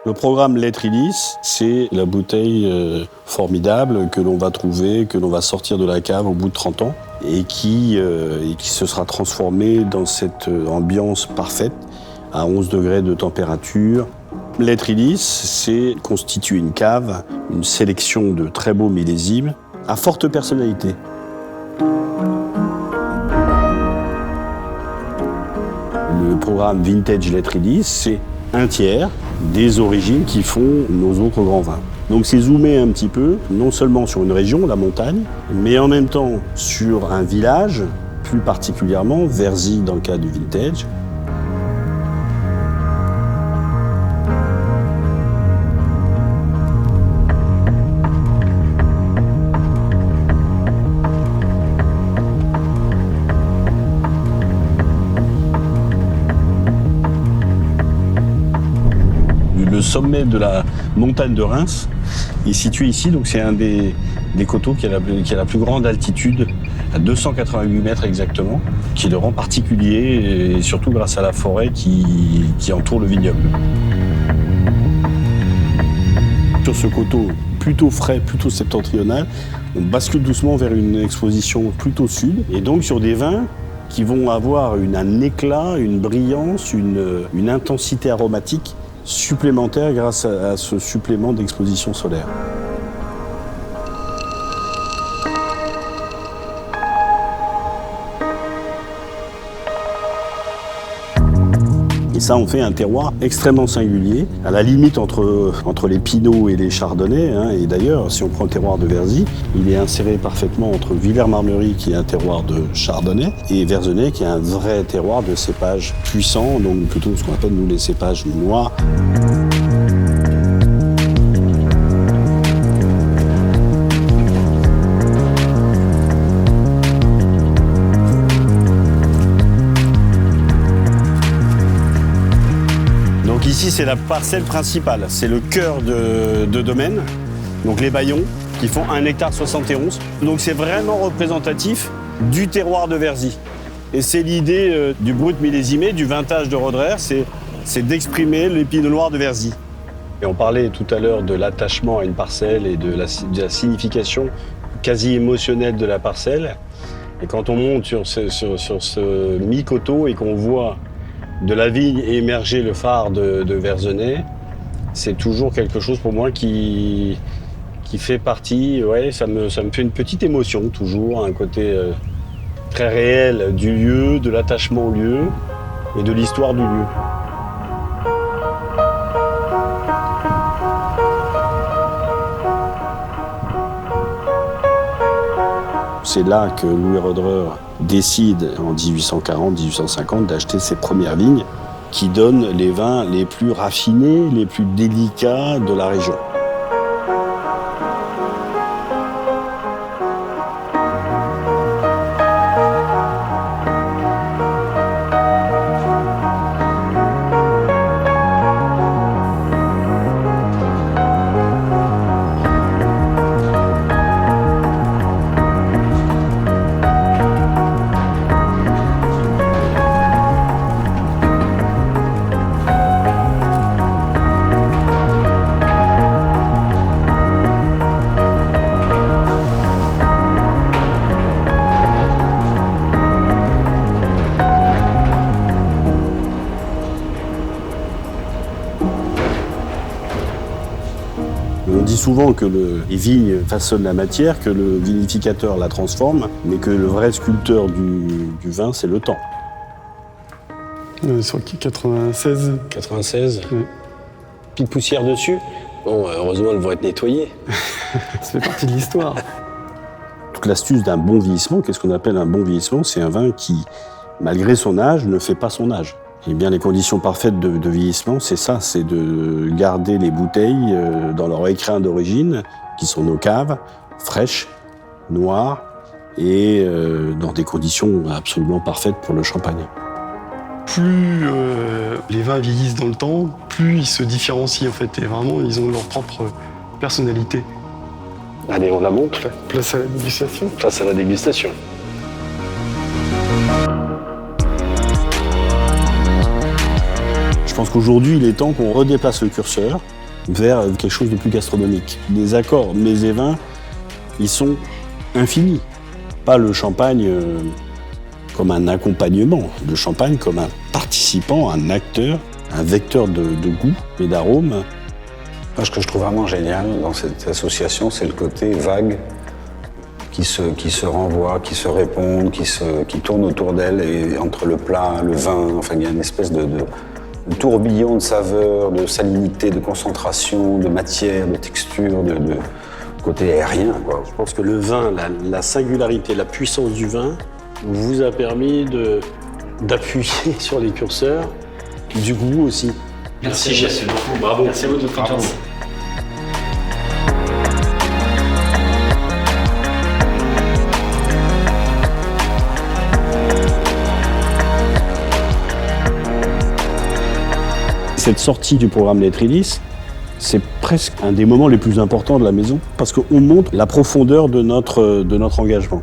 Le programme Lettrilis, c'est la bouteille formidable que l'on va trouver, que l'on va sortir de la cave au bout de 30 ans et qui se sera transformée dans cette ambiance parfaite à 11 degrés de température. Lettrilis, c'est constituer une cave, une sélection de très beaux millésimes à forte personnalité. Le programme Vintage Lettrilis, c'est un tiers des origines qui font nos autres grands vins. Donc c'est zoomer un petit peu, non seulement sur une région, la montagne, mais en même temps sur un village, plus particulièrement Verzy dans le cas du vintage. Le sommet de la montagne de Reims est situé ici, donc c'est un des coteaux qui a la plus grande altitude, à 288 mètres exactement, qui le rend particulier, et surtout grâce à la forêt qui entoure le vignoble. Sur ce coteau plutôt frais, plutôt septentrional, on bascule doucement vers une exposition plutôt sud, et donc sur des vins qui vont avoir un éclat, une brillance, une intensité aromatique supplémentaire grâce à ce supplément d'exposition solaire. Et ça, on fait un terroir extrêmement singulier, à la limite entre les Pinots et les Chardonnays. Et d'ailleurs, si on prend le terroir de Verzy, il est inséré parfaitement entre Villers-Marmerie, qui est un terroir de Chardonnay, et Verzenay, qui est un vrai terroir de cépages puissants, donc plutôt ce qu'on appelle, nous, les cépages noirs. Donc ici, c'est la parcelle principale, c'est le cœur de domaine, donc les Baillons, qui font 1,71 hectare. Donc c'est vraiment représentatif du terroir de Verzy. Et c'est l'idée du brut millésimé, du vintage de Roederer, c'est d'exprimer les Pinot Noirs de Verzy. Et on parlait tout à l'heure de l'attachement à une parcelle et de la signification quasi émotionnelle de la parcelle. Et quand on monte sur ce mi-coteau et qu'on voit de la vigne émerger le phare de Verzenay, c'est toujours quelque chose pour moi qui fait partie, ça me fait une petite émotion toujours, un côté très réel du lieu, de l'attachement au lieu et de l'histoire du lieu. C'est là que Louis Roederer décide en 1840-1850 d'acheter ses premières vignes qui donnent les vins les plus raffinés, les plus délicats de la région. On dit souvent que les vignes façonnent la matière, que le vinificateur la transforme, mais que le vrai sculpteur du vin, c'est le temps. Sur 96. 96 Oui. Petite poussière dessus. Bon, heureusement, elles vont être nettoyées. Ça fait partie de l'histoire. Toute l'astuce d'un bon vieillissement, qu'est-ce qu'on appelle un bon vieillissement? C'est un vin qui, malgré son âge, ne fait pas son âge. Eh bien, les conditions parfaites de vieillissement, c'est ça, c'est de garder les bouteilles dans leur écrin d'origine, qui sont nos caves, fraîches, noires, et dans des conditions absolument parfaites pour le champagne. Plus les vins vieillissent dans le temps, plus ils se différencient en fait, et vraiment ils ont leur propre personnalité. Allez, on la monte. Place à la dégustation. Place à la dégustation. Je pense qu'aujourd'hui, il est temps qu'on redéplace le curseur vers quelque chose de plus gastronomique. Les accords mets et vins, ils sont infinis. Pas le champagne comme un accompagnement, le champagne comme un participant, un acteur, un vecteur de goût et d'arôme. Moi, ce que je trouve vraiment génial dans cette association, c'est le côté vague qui se renvoie, qui se répondent, qui tourne autour d'elle, et entre le plat, le vin, enfin, il y a une espèce de tourbillon de saveurs, de salinité, de concentration, de matière, de texture, de côté aérien, quoi. Je pense que le vin, la singularité, la puissance du vin vous a permis d'appuyer sur les curseurs, du goût aussi. Merci beaucoup. Bravo. Merci à vous de votre confiance. Cette sortie du programme Lettres, c'est presque un des moments les plus importants de la maison parce qu'on montre la profondeur de notre engagement.